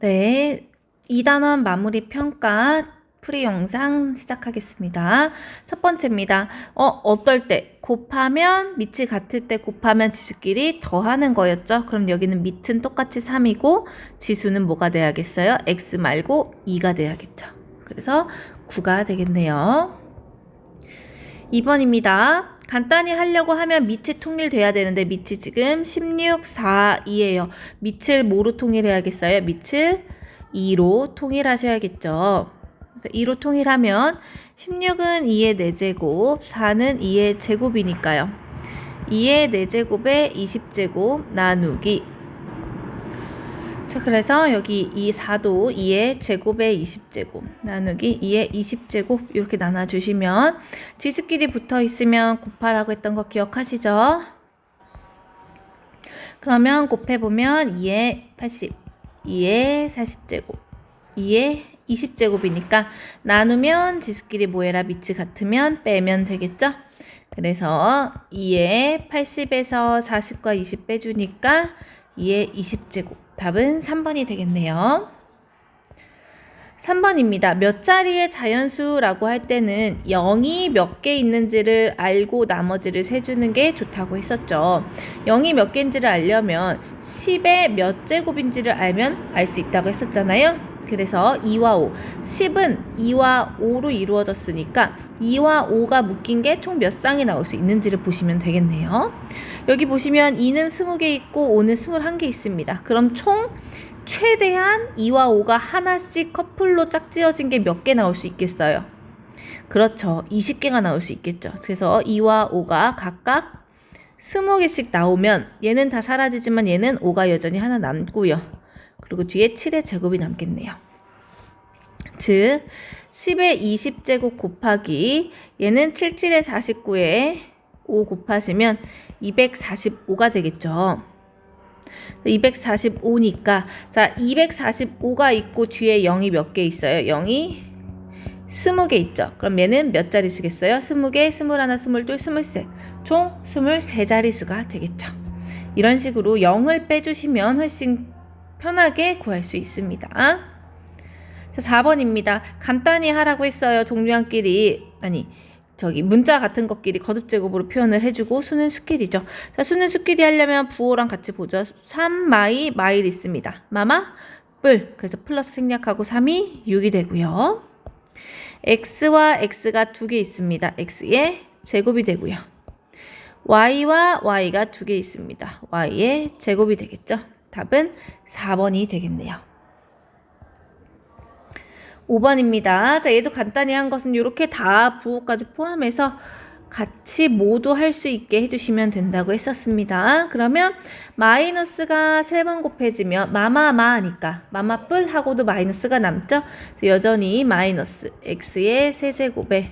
네, 2단원 마무리 평가 풀이 영상 시작하겠습니다. 첫 번째입니다. 어떨 때 곱하면 밑이 같을 때 곱하면 지수끼리 더하는 거였죠. 그럼 여기는 밑은 똑같이 3이고 지수는 뭐가 돼야겠어요? x 말고 2가 돼야겠죠. 그래서 9가 되겠네요. 2번입니다. 간단히 하려고 하면 밑이 통일돼야 되는데 밑이 지금 16, 4, 2예요. 밑을 뭐로 통일해야겠어요? 밑을 2로 통일하셔야겠죠. 2로 통일하면 16은 2의 4제곱, 4는 2의 제곱이니까요. 2의 4제곱에 20제곱 나누기. 자, 그래서 여기 이 4도 2의 제곱에 20제곱 나누기 2의 20제곱 이렇게 나눠주시면 지수끼리 붙어 있으면 곱하라고 했던 거 기억하시죠? 그러면 곱해보면 2의 80, 2의 40제곱, 2의 20제곱이니까 나누면 지수끼리 뭐해라 밑이 같으면 빼면 되겠죠? 그래서 2의 80에서 40과 20 빼주니까 2의 20제곱. 답은 3번이 되겠네요. 3번입니다. 몇 자리의 자연수라고 할 때는 0이 몇 개 있는지를 알고 나머지를 세주는 게 좋다고 했었죠. 0이 몇 개인지를 알려면 10의 몇 제곱인지를 알면 알 수 있다고 했었잖아요. 그래서 2와 5, 10은 2와 5로 이루어졌으니까 2와 5가 묶인 게 총 몇 쌍이 나올 수 있는지를 보시면 되겠네요. 여기 보시면 2는 20개 있고 5는 21개 있습니다. 그럼 총 최대한 2와 5가 하나씩 커플로 짝지어진 게 몇 개 나올 수 있겠어요? 그렇죠. 20개가 나올 수 있겠죠. 그래서 2와 5가 각각 20개씩 나오면 얘는 다 사라지지만 얘는 5가 여전히 하나 남고요. 그리고 뒤에 7의 제곱이 남겠네요. 즉 10의 20제곱 곱하기 얘는 77의 49에 5 곱하시면 245가 되겠죠. 245니까 자 245가 있고 뒤에 0이 몇 개 있어요? 0이 20개 있죠. 그럼 얘는 몇 자릿수겠어요? 20개, 21, 22, 23. 총 23자릿수가 되겠죠. 이런 식으로 0을 빼주시면 훨씬 편하게 구할 수 있습니다. 자, 4번입니다. 간단히 하라고 했어요. 동류항끼리 문자 같은 것끼리 거듭제곱으로 표현을 해주고 수는 수끼리죠. 자, 수는 수끼리 하려면 부호랑 같이 보죠. 3마이 마일 있습니다. 마마 뿔. 그래서 플러스 생략하고 3이 6이 되고요. x와 x가 2개 있습니다. x의 제곱이 되고요. y와 y가 2개 있습니다. y의 제곱이 되겠죠. 답은 4번이 되겠네요. 5번입니다. 자, 얘도 간단히 한 것은 이렇게 다 부호까지 포함해서 같이 모두 할 수 있게 해주시면 된다고 했었습니다. 그러면 마이너스가 3번 곱해지면 마마마니까 마마뿔 하고도 마이너스가 남죠. 여전히 마이너스 x의 세제곱에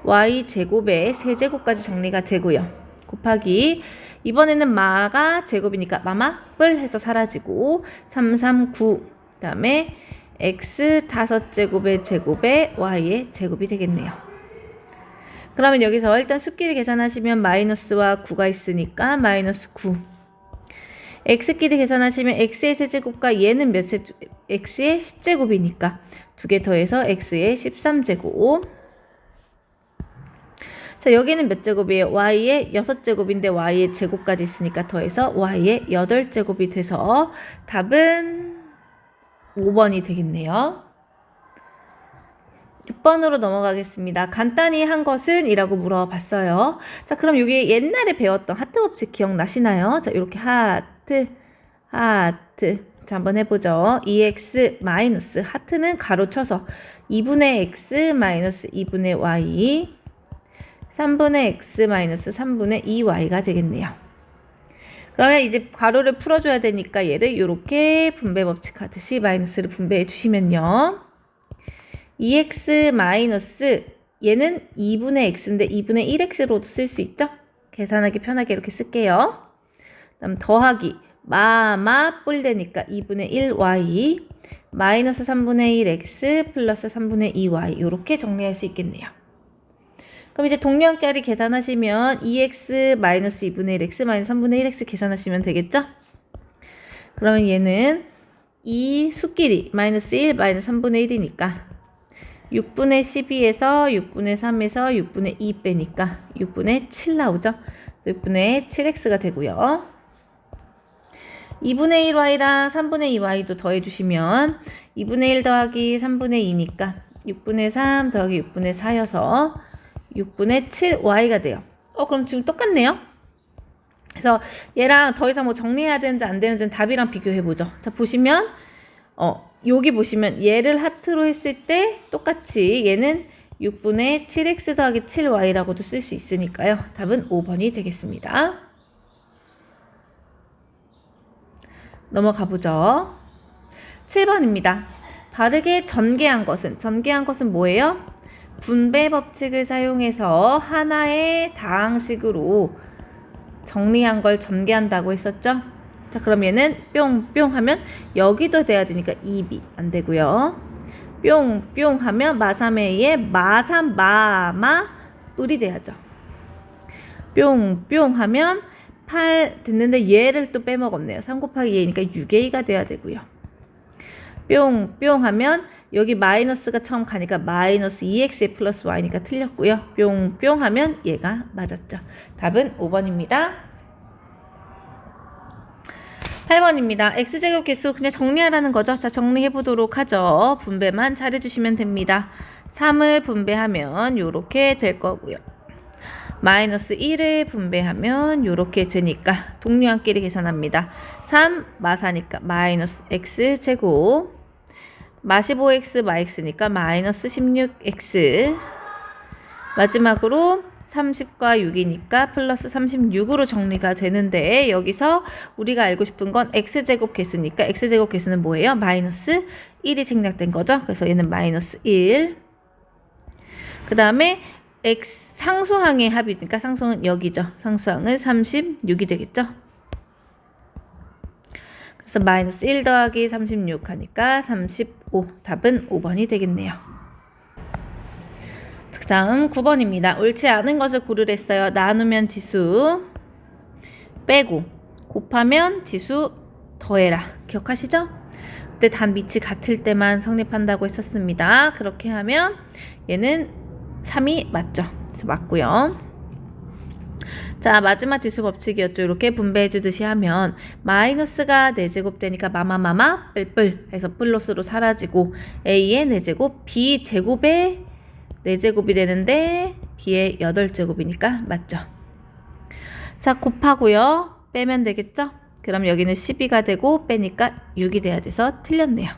y 제곱의 세제곱까지 정리가 되고요. 곱하기 이번에는 마가 제곱이니까 마마뿔 해서 사라지고 339 그 다음에 x 5제곱의 제곱에 y의 제곱이 되겠네요. 그러면 여기서 일단 수끼리 계산하시면 마이너스와 9가 있으니까 마이너스 9. x끼리 계산하시면 x의 세제곱과 얘는 x의 10제곱이니까 2개 더해서 x의 13제곱. 자, 여기는 몇 제곱이에요? y의 6제곱인데 y의 제곱까지 있으니까 더해서 y의 8제곱이 돼서 답은 5번이 되겠네요. 6번으로 넘어가겠습니다. 간단히 한 것은? 이라고 물어봤어요. 자, 그럼 이게 옛날에 배웠던 하트 법칙 기억나시나요? 자, 이렇게 하트. 자, 한번 해보죠. 2x 마이너스 하트는 가로 쳐서 2분의 x 마이너스 2분의 y 3분의 x 마이너스 3분의 2y가 되겠네요. 그러면 이제 괄호를 풀어줘야 되니까 얘를 이렇게 분배 법칙 하듯이 마이너스를 분배해 주시면요. 2x 마이너스 얘는 2분의 x인데 2분의 1x로도 쓸 수 있죠? 계산하기 편하게 이렇게 쓸게요. 그다음 더하기 마마 뿔 되니까 2분의 1y 마이너스 3분의 1x 플러스 3분의 2y 이렇게 정리할 수 있겠네요. 그럼 이제 동량끼리 계산하시면 2x 마이너스 2분의 1x 마이너스 3분의 1x 계산하시면 되겠죠? 그러면 얘는 2 수끼리 마이너스 1, 마이너스 3분의 1이니까 6분의 12에서 6분의 3에서 6분의 2 빼니까 6분의 7 나오죠. 6분의 7x가 되고요. 2분의 1y랑 3분의 2y도 더해주시면 2분의 1 더하기 3분의 2니까 6분의 3 더하기 6분의 4여서 6분의 7y가 돼요. 그럼 지금 똑같네요. 그래서 얘랑 더 이상 뭐 정리해야 되는지 안 되는지는 답이랑 비교해보죠. 자, 보시면 여기 보시면 얘를 하트로 했을 때 똑같이 얘는 6분의 7x 더하기 7y라고도 쓸 수 있으니까요. 답은 5번이 되겠습니다. 넘어가 보죠. 7번입니다. 바르게 전개한 것은 뭐예요? 분배 법칙을 사용해서 하나의 다항식으로 정리한 걸 전개한다고 했었죠? 자, 그럼 얘는 뿅뿅 하면 여기도 돼야 되니까 2b 안 되고요. 뿅뿅 하면 마삼의 마삼 마마 뿔이 돼야죠. 뿅뿅 하면 8 됐는데 얘를 또 빼먹었네요. 3 곱하기 2니까 6a가 돼야 되고요. 뿅뿅 하면 여기 마이너스가 처음 가니까 마이너스 2x 플러스 y니까 틀렸고요. 뿅뿅 하면 얘가 맞았죠. 답은 5번입니다. 8번입니다. x제곱 개수 그냥 정리하라는 거죠. 자, 정리해 보도록 하죠. 분배만 잘해주시면 됩니다. 3을 분배하면 요렇게 될 거고요. 마이너스 1을 분배하면 요렇게 되니까 동류항끼리 계산합니다. 3 마사니까 마이너스 x제곱 마 15x 마x니까 마이너스 16x 마지막으로 30과 6이니까 플러스 36으로 정리가 되는데 여기서 우리가 알고 싶은 건 x제곱 개수니까 x제곱 개수는 뭐예요? 마이너스 1이 생략된 거죠. 그래서 얘는 마이너스 1. 그 다음에 x 상수항의 합이니까 상수항은 여기죠. 상수항은 36이 되겠죠. 그래서 마이너스 1 더하기 36 하니까 35. 답은 5번이 되겠네요. 그 다음 9번입니다. 옳지 않은 것을 고르랬어요. 나누면 지수 빼고 곱하면 지수 더해라. 기억하시죠? 그때 단 밑이 같을 때만 성립한다고 했었습니다. 그렇게 하면 얘는 3이 맞죠. 그래서 맞고요. 자, 마지막 지수 법칙이었죠. 이렇게 분배해 주듯이 하면 마이너스가 4제곱 되니까 마마마마 뿔뿔 해서 플러스로 사라지고 a의 4제곱 b제곱의 4제곱이 되는데 b의 8제곱이니까 맞죠. 자, 곱하고요. 빼면 되겠죠. 그럼 여기는 12가 되고 빼니까 6이 돼야 돼서 틀렸네요.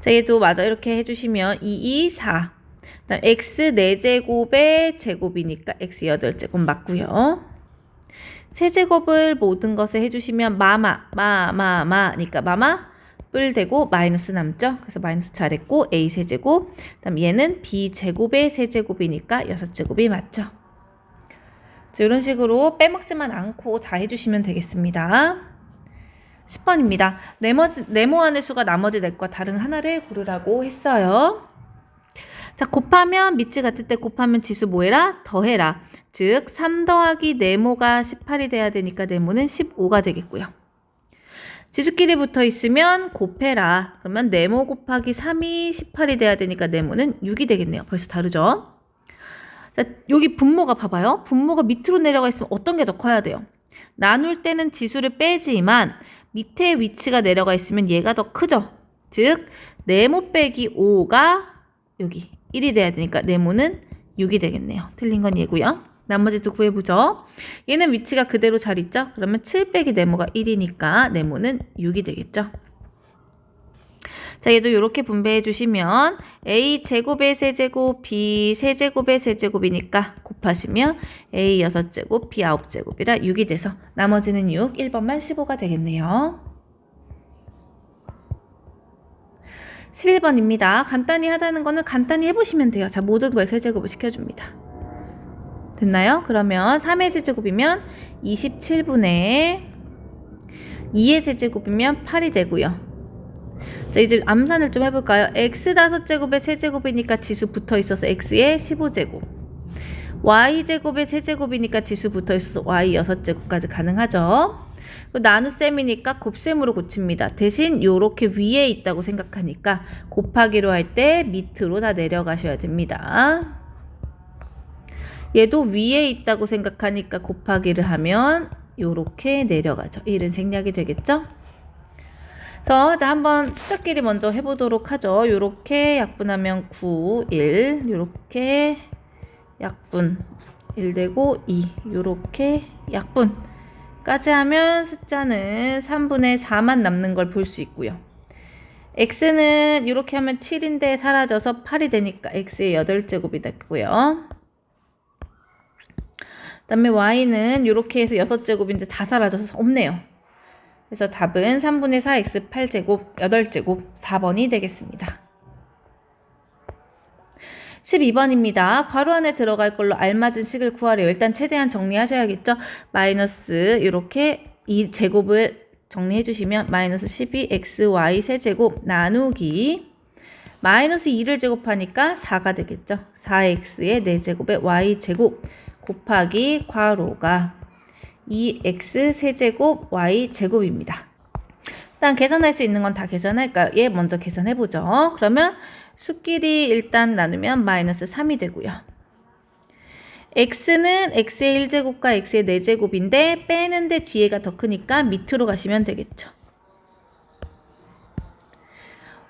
자, 얘도 맞아. 이렇게 해주시면 2, 2, 4 그다음 x 4제곱의 제곱이니까 x 8제곱 맞고요. 세제곱을 모든 것에 해주시면 마마니까 마마 뿔 되고 마이너스 남죠. 그래서 마이너스 잘했고 a 세제곱 그다음 얘는 b 제곱의 세제곱이니까 6제곱이 맞죠. 자, 이런 식으로 빼먹지만 않고 다 해주시면 되겠습니다. 10번입니다. 네모안의 수가 나머지 넷과 다른 하나를 고르라고 했어요. 자, 곱하면 밑이 같을 때 곱하면 지수 뭐해라? 더해라. 즉 3 더하기 네모가 18이 돼야 되니까 네모는 15가 되겠고요. 지수끼리 붙어 있으면 곱해라. 그러면 네모 곱하기 3이 18이 돼야 되니까 네모는 6이 되겠네요. 벌써 다르죠? 자, 여기 분모가 봐봐요. 분모가 밑으로 내려가 있으면 어떤 게 더 커야 돼요? 나눌 때는 지수를 빼지만 밑에 위치가 내려가 있으면 얘가 더 크죠? 즉 네모 빼기 5가 여기 1이 돼야 되니까 네모는 6이 되겠네요. 틀린 건 얘고요. 나머지도 구해보죠. 얘는 위치가 그대로 잘 있죠? 그러면 7 빼기 네모가 1이니까 네모는 6이 되겠죠. 자, 얘도 이렇게 분배해 주시면 a 제곱의 세제곱, b 세제곱의 세제곱이니까 곱하시면 a 6제곱, b 9제곱이라 6이 돼서 나머지는 6, 1번만 15가 되겠네요. 11번입니다. 간단히 하다는 거는 간단히 해보시면 돼요. 자, 모든 걸 세제곱을 시켜줍니다. 됐나요? 그러면 3의 세제곱이면 27분의 2의 세제곱이면 8이 되고요. 자, 이제 암산을 좀 해볼까요? x 5제곱의 세제곱이니까 지수 붙어 있어서 x의 15제곱 y 제곱의 세제곱이니까 지수 붙어 있어서 y 6제곱까지 가능하죠. 나눗셈이니까 곱셈으로 고칩니다. 대신 요렇게 위에 있다고 생각하니까 곱하기로 할 때 밑으로 다 내려가셔야 됩니다. 얘도 위에 있다고 생각하니까 곱하기를 하면 요렇게 내려가죠. 1은 생략이 되겠죠? 그래서 자, 한번 숫자끼리 먼저 해보도록 하죠. 요렇게 약분하면 9, 1, 요렇게 약분 1 되고 2, 요렇게 약분까지 하면 숫자는 3분의 4만 남는 걸 볼 수 있고요. x는 이렇게 하면 7인데 사라져서 8이 되니까 x의 8제곱이 됐고요. 그 다음에 y는 이렇게 해서 6제곱인데 다 사라져서 없네요. 그래서 답은 3분의 4x 8제곱, 8제곱, 4번이 되겠습니다. 12번입니다. 괄호 안에 들어갈 걸로 알맞은 식을 구하래요. 일단 최대한 정리하셔야겠죠. 마이너스 이렇게 이 제곱을 정리해 주시면 마이너스 12xy 세제곱 나누기 마이너스 2를 제곱하니까 4가 되겠죠. 4x의 4제곱에 y제곱 곱하기 괄호가 2x 세제곱 y제곱입니다. 일단 계산할 수 있는 건 다 계산할까요? 얘 먼저 계산해보죠. 그러면 수끼리 일단 나누면 마이너스 3이 되고요. x는 x의 1제곱과 x의 4제곱인데 빼는데 뒤에가 더 크니까 밑으로 가시면 되겠죠.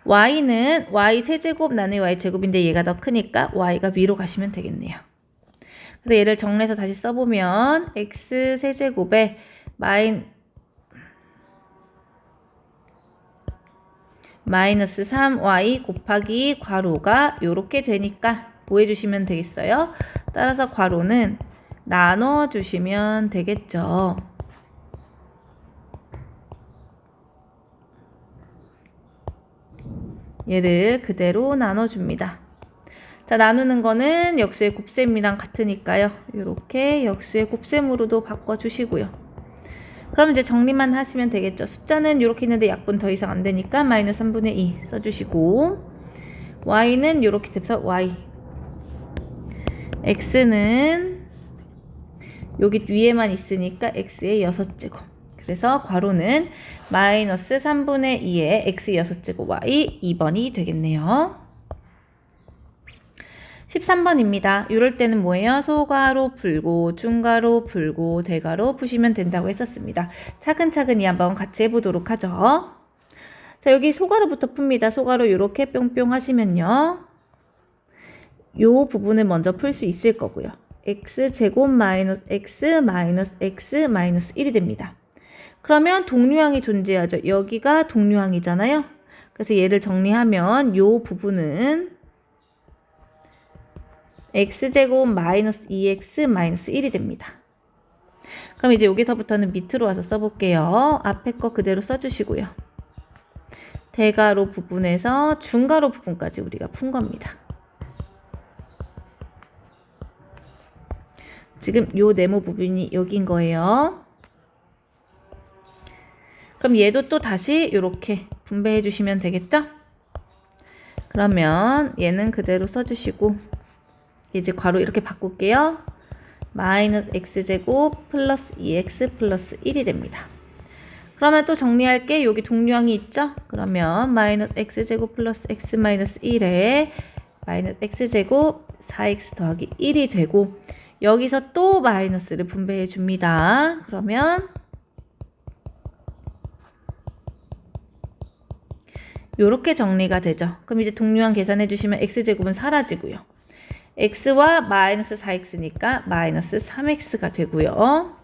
y는 y 세제곱 나누기 y제곱인데 얘가 더 크니까 y가 위로 가시면 되겠네요. 그래서 얘를 정리해서 다시 써보면 x 세제곱에 마이너스 3y 곱하기 괄호가 요렇게 되니까 뭐 해주시면 되겠어요? 따라서 괄호는 나눠주시면 되겠죠. 얘를 그대로 나눠줍니다. 자, 나누는 거는 역수의 곱셈이랑 같으니까요. 이렇게 역수의 곱셈으로도 바꿔주시고요. 그럼 이제 정리만 하시면 되겠죠. 숫자는 이렇게 있는데 약분 더 이상 안 되니까 마이너스 3분의 2 써주시고 y는 이렇게 돼서 y x는 여기 위에만 있으니까 x의 6제곱 그래서 괄호는 마이너스 3분의 2의 x 6제곱 y 2번이 되겠네요. 13번입니다. 이럴 때는 뭐예요? 소가로 풀고 중가로 풀고 대가로 푸시면 된다고 했었습니다. 차근차근히 한번 같이 해보도록 하죠. 자, 여기 소가로부터 풉니다. 소가로 이렇게 뿅뿅 하시면요. 요 부분을 먼저 풀 수 있을 거고요. x제곱 마이너스 x 마이너스 x 마이너스 1이 됩니다. 그러면 동류항이 존재하죠. 여기가 동류항이잖아요. 그래서 얘를 정리하면 요 부분은 x제곱 마이너스 2x 마이너스 1이 됩니다. 그럼 이제 여기서부터는 밑으로 와서 써볼게요. 앞에 거 그대로 써주시고요. 대가로 부분에서 중가로 부분까지 우리가 푼 겁니다. 지금 요 네모 부분이 여긴 거예요. 그럼 얘도 또 다시 이렇게 분배해 주시면 되겠죠? 그러면 얘는 그대로 써주시고 이제 괄호 이렇게 바꿀게요. 마이너스 x제곱 플러스 2x 플러스 1이 됩니다. 그러면 또 정리할게. 여기 동류항이 있죠? 그러면 마이너스 x제곱 플러스 x 마이너스 1에 마이너스 x제곱 4x 더하기 1이 되고 여기서 또 마이너스를 분배해 줍니다. 그러면 요렇게 정리가 되죠. 그럼 이제 동류항 계산해 주시면 x제곱은 사라지고요. x와 마이너스 4x니까 마이너스 3x가 되고요.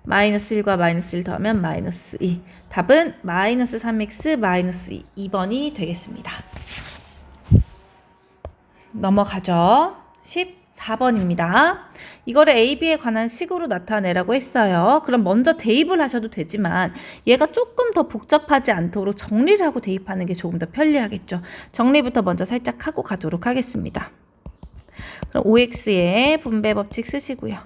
마이너스 1과 마이너스 1 더하면 마이너스 2. 답은 마이너스 3x 마이너스 2. 2번이 되겠습니다. 넘어가죠. 14번입니다. 이거를 A, B에 관한 식으로 나타내라고 했어요. 그럼 먼저 대입을 하셔도 되지만 얘가 조금 더 복잡하지 않도록 정리를 하고 대입하는 게 조금 더 편리하겠죠. 정리부터 먼저 살짝 하고 가도록 하겠습니다. 그럼 5x의 분배 법칙 쓰시고요.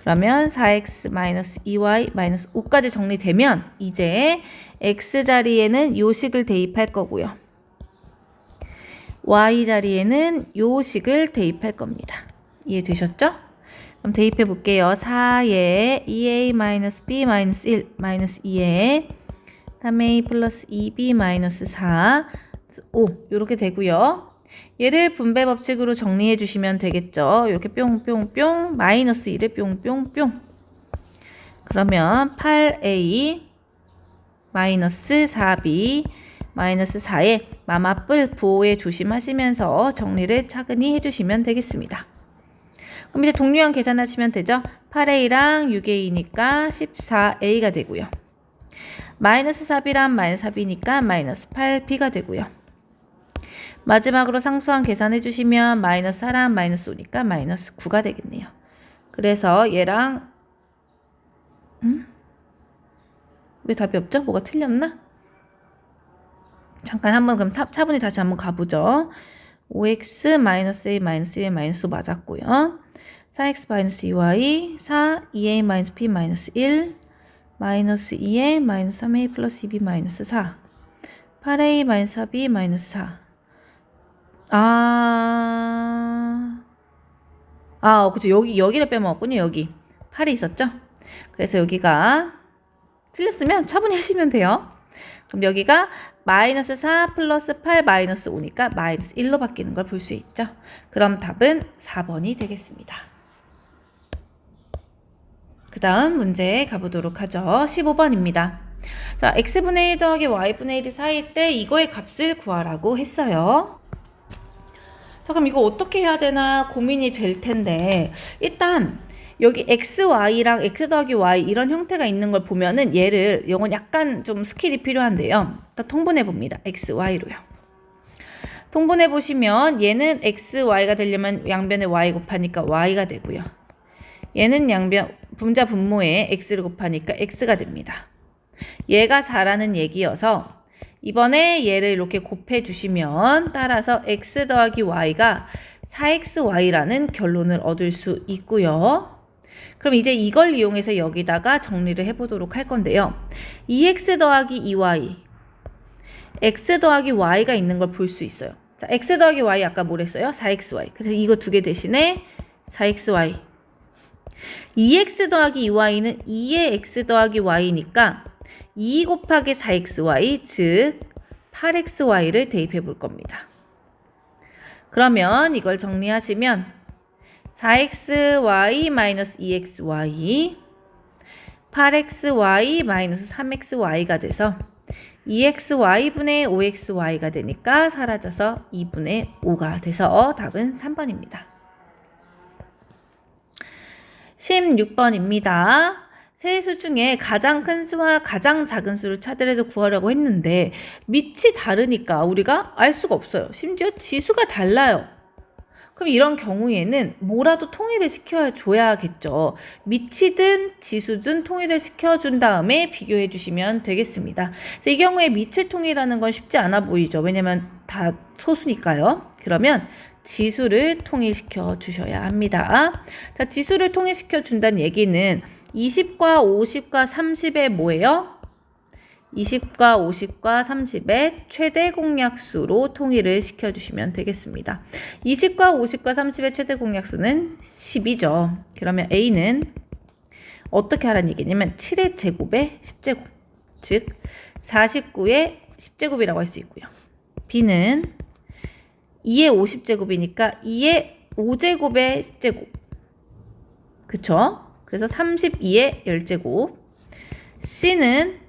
그러면 4x-2y 5까지 정리되면 이제 x 자리에는 요 식을 대입할 거고요. y 자리에는 요 식을 대입할 겁니다. 이해되셨죠? 그럼 대입해 볼게요. 4에 2a-b-1 2에 3a 플러스 2b-4 5 이렇게 되고요. 얘를 분배 법칙으로 정리해 주시면 되겠죠. 이렇게 뿅뿅뿅 마이너스 1을 뿅뿅뿅. 그러면 8a 마이너스 4b 마이너스 4에 마마뿔 부호에 조심하시면서 정리를 차근히 해주시면 되겠습니다. 그럼 이제 동류항 계산하시면 되죠. 8a랑 6a니까 14a가 되고요. 마이너스 4b랑 마이너스 4b니까 마이너스 8b가 되고요. 마지막으로 상수항 계산해 주시면 마이너스 4랑 마이너스 5니까 마이너스 9가 되겠네요. 그래서 얘랑 왜 답이 없죠? 뭐가 틀렸나? 잠깐 한번 그럼 차분히 다시 한번 가보죠. 5x 마이너스 a 마이너스 1 마이너스 5 맞았고요. 4x 마이너스 2y 4 2a 마이너스 b 마이너스 1 마이너스 2a 마이너스 3a 플러스 2b 마이너스 4 8a 마이너스 4b 마이너스 4 그쵸. 여기를 빼먹었군요. 여기 8이 있었죠? 그래서 여기가 틀렸으면 차분히 하시면 돼요. 그럼 여기가 마이너스 4 플러스 8 마이너스 5니까 마이너스 1로 바뀌는 걸 볼 수 있죠. 그럼 답은 4번이 되겠습니다. 그 다음 문제 가보도록 하죠. 15번입니다. 자, x분의 1 더하기 y분의 1이 사이일 때 이거의 값을 구하라고 했어요. 자, 그럼 이거 어떻게 해야 되나 고민이 될 텐데 일단 여기 xy랑 x 더하기 y 이런 형태가 있는 걸 보면은 얘를 이건 약간 좀 스킬이 필요한데요. 일단 통분해 봅니다. xy로요. 통분해 보시면 얘는 xy가 되려면 양변에 y 곱하니까 y가 되고요. 얘는 양변 분자 분모에 x를 곱하니까 x가 됩니다. 얘가 4라는 얘기여서 이번에 얘를 이렇게 곱해 주시면 따라서 x 더하기 y가 4xy라는 결론을 얻을 수 있고요. 그럼 이제 이걸 이용해서 여기다가 정리를 해보도록 할 건데요. 2x 더하기 2y x 더하기 y가 있는 걸 볼 수 있어요. 자, x 더하기 y 아까 뭐랬어요? 4xy. 그래서 이거 두 개 대신에 4xy 2x 더하기 2y는 2의 x 더하기 y니까 2 곱하기 4xy 즉 8xy를 대입해 볼 겁니다. 그러면 이걸 정리하시면 4xy 마이너스 2xy 8xy 마이너스 3xy가 돼서 2xy분의 5xy가 되니까 사라져서 2분의 5가 돼서 답은 3번입니다. 16번입니다. 세 수 중에 가장 큰 수와 가장 작은 수를 차별해서 구하려고 했는데 밑이 다르니까 우리가 알 수가 없어요. 심지어 지수가 달라요. 그럼 이런 경우에는 뭐라도 통일을 시켜줘야겠죠. 밑이든 지수든 통일을 시켜준 다음에 비교해 주시면 되겠습니다. 그래서 이 경우에 밑을 통일하는 건 쉽지 않아 보이죠. 왜냐면 다 소수니까요. 그러면 지수를 통일시켜 주셔야 합니다. 자, 지수를 통일시켜 준다는 얘기는 20과 50과 30의 뭐예요? 20과 50과 30의 최대 공약수로 통일을 시켜주시면 되겠습니다. 20과 50과 30의 최대 공약수는 10이죠. 그러면 A는 어떻게 하라는 얘기냐면 7의 제곱의 10제곱, 즉 49의 10제곱이라고 할 수 있고요. B는 2의 50제곱이니까 2의 5제곱의 10제곱, 그쵸? 그래서 32의 10제곱. C는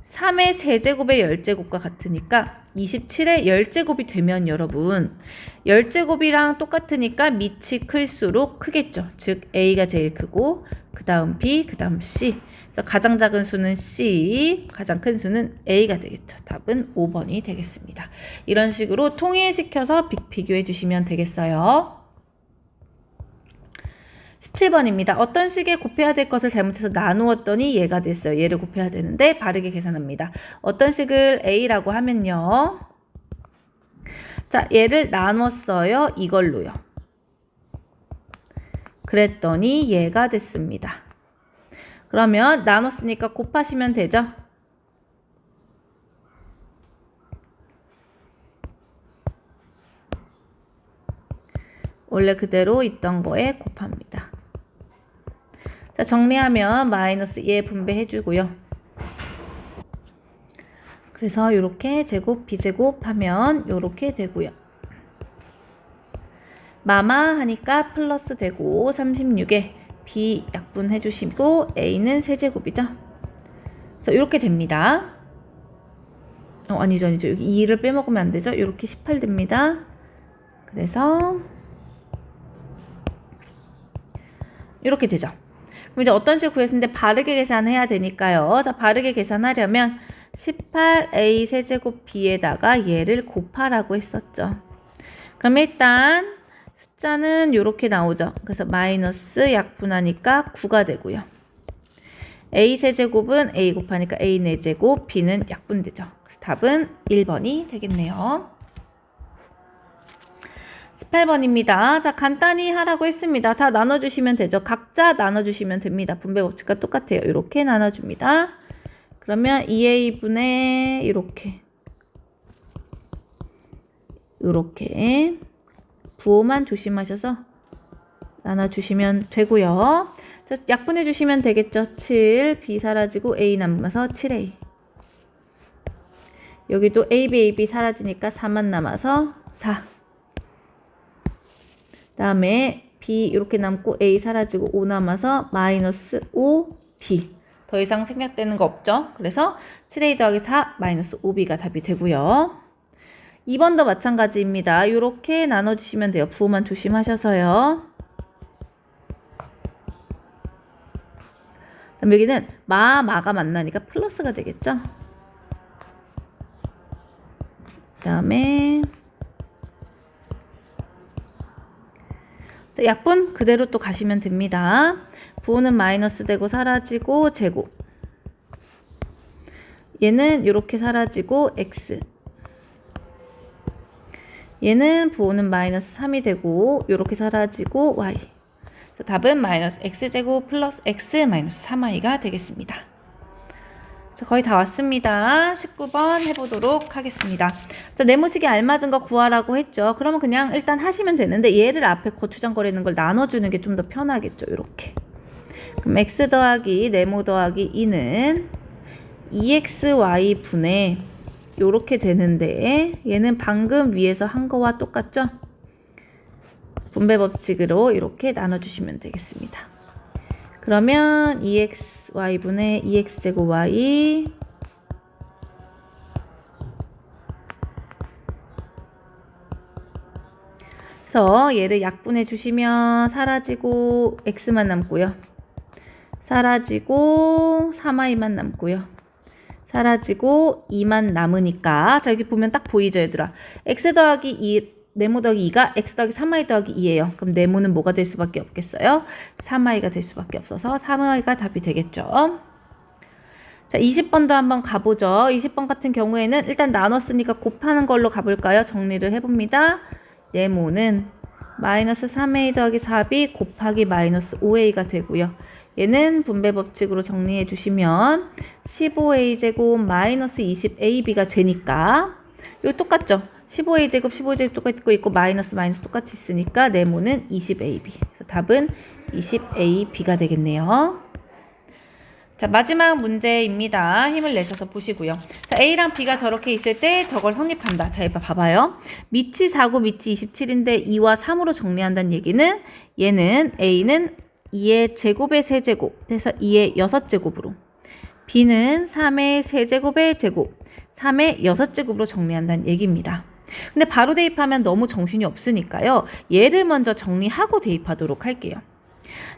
3의 세제곱의 10제곱과 같으니까 27의 10제곱이 되면 여러분 10제곱이랑 똑같으니까 밑이 클수록 크겠죠. 즉 A가 제일 크고 그 다음 B, 그 다음 C. 그래서 가장 작은 수는 C, 가장 큰 수는 A가 되겠죠. 답은 5번이 되겠습니다. 이런 식으로 통일시켜서 비교해 주시면 되겠어요. 17번입니다. 어떤 식에 곱해야 될 것을 잘못해서 나누었더니 얘가 됐어요. 얘를 곱해야 되는데 바르게 계산합니다. 어떤 식을 A라고 하면요. 자, 얘를 나눴어요. 이걸로요. 그랬더니 얘가 됐습니다. 그러면 나눴으니까 곱하시면 되죠. 원래 그대로 있던 거에 곱합니다. 자, 정리하면 마이너스 2에 분배해주고요. 그래서 이렇게 제곱, 비제곱 하면 이렇게 되고요. 마마 하니까 플러스 되고 36에 B 약분해 주시고 A는 세제곱이죠. 그래서 이렇게 됩니다. 아니죠. 여기 2를 빼먹으면 안 되죠. 이렇게 18 됩니다. 그래서 이렇게 되죠. 그럼 이제 어떤 식으로 구했는데 바르게 계산해야 되니까요. 자, 바르게 계산하려면 18A 세제곱 B에다가 얘를 곱하라고 했었죠. 그럼 일단 숫자는 이렇게 나오죠. 그래서 마이너스 약분하니까 9가 되고요. A 세제곱은 A 곱하니까 A 4제곱, B는 약분되죠. 그래서 답은 1번이 되겠네요. 18번입니다. 자, 간단히 하라고 했습니다. 다 나눠주시면 되죠. 각자 나눠주시면 됩니다. 분배 법칙과 똑같아요. 이렇게 나눠줍니다. 그러면 2A분의 이렇게 부호만 조심하셔서 나눠주시면 되고요. 자, 약분해 주시면 되겠죠. 7, B 사라지고 A 남아서 7A. 여기도 AB 사라지니까 4만 남아서 4. 다음에 B 이렇게 남고 A 사라지고 5 남아서 마이너스 5B. 더 이상 생략되는 거 없죠? 그래서 7A 더하기 4 마이너스 5B가 답이 되고요. 2번도 마찬가지입니다. 이렇게 나눠주시면 돼요. 부호만 조심하셔서요. 그럼 여기는 마가 만나니까 플러스가 되겠죠? 그 다음에 약분 그대로 또 가시면 됩니다. 부호는 마이너스 되고 사라지고 제곱. 얘는 이렇게 사라지고 x. 얘는 부호는 마이너스 3이 되고 이렇게 사라지고 y. 답은 마이너스 x제곱 플러스 x 마이너스 3y가 되겠습니다. 자, 거의 다 왔습니다. 19번 해보도록 하겠습니다. 자, 네모식에 알맞은 거 구하라고 했죠. 그러면 그냥 일단 하시면 되는데 얘를 앞에 거추장거리는 걸 나눠주는 게 좀 더 편하겠죠. 이렇게. 그럼 x 더하기 네모 더하기 2는 2xy 분의 요렇게 되는데 얘는 방금 위에서 한 거와 똑같죠? 분배 법칙으로 이렇게 나눠주시면 되겠습니다. 그러면 2xy분의 2x제곱 y 그래서 얘를 약분해 주시면 사라지고 x만 남고요. 사라지고 3y만 남고요. 사라지고 2만 남으니까 자 여기 보면 딱 보이죠 얘들아. x 더하기 2 네모 더하기 2가 x 더하기 3y 더하기 2예요. 그럼 네모는 뭐가 될 수밖에 없겠어요? 3y가 될 수밖에 없어서 3y가 답이 되겠죠. 자 20번도 한번 가보죠. 20번 같은 경우에는 일단 나눴으니까 곱하는 걸로 가볼까요? 정리를 해봅니다. 네모는 마이너스 3a 더하기 4b 곱하기 마이너스 5a가 되고요. 얘는 분배 법칙으로 정리해 주시면 15a제곱 마이너스 20ab가 되니까 이거 똑같죠? 15a제곱 15a제곱 똑같고 있고 마이너스 똑같이 있으니까 네모는 20ab. 그래서 답은 20ab가 되겠네요. 자 마지막 문제입니다. 힘을 내셔서 보시고요. 자 A랑 B가 저렇게 있을 때 저걸 성립한다. 자 이봐 봐봐요. 밑이 4고 밑이 27인데 2와 3으로 정리한다는 얘기는 얘는 A는 2의 제곱의 세제곱 해서 2의 6제곱으로 B는 3의 세제곱의 제곱 3의 6제곱으로 정리한다는 얘기입니다. 근데 바로 대입하면 너무 정신이 없으니까요. 얘를 먼저 정리하고 대입하도록 할게요.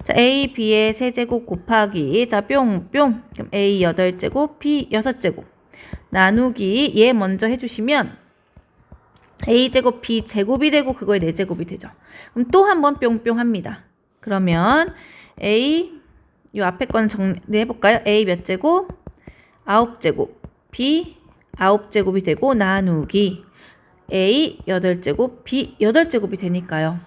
자, A, B의 세제곱 곱하기 자, 뿅. 그럼 A 8제곱, B 6제곱 나누기 얘 먼저 해주시면 A제곱, B 제곱이 되고 그거의 4제곱이 되죠. 그럼 또 한 번 뿅뿅 합니다. 그러면 A 요 앞에 거는 정리해볼까요? A 몇 제곱? 9제곱 B 9제곱이 되고 나누기 A 8제곱 B 8제곱이 되니까요.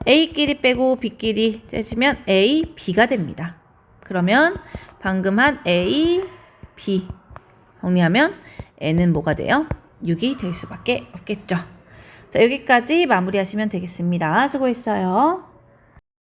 A끼리 빼고 B끼리 떼시면 A, B가 됩니다. 그러면 방금 한 A, B 정리하면 N은 뭐가 돼요? 6이 될 수밖에 없겠죠. 자, 여기까지 마무리하시면 되겠습니다. 수고했어요.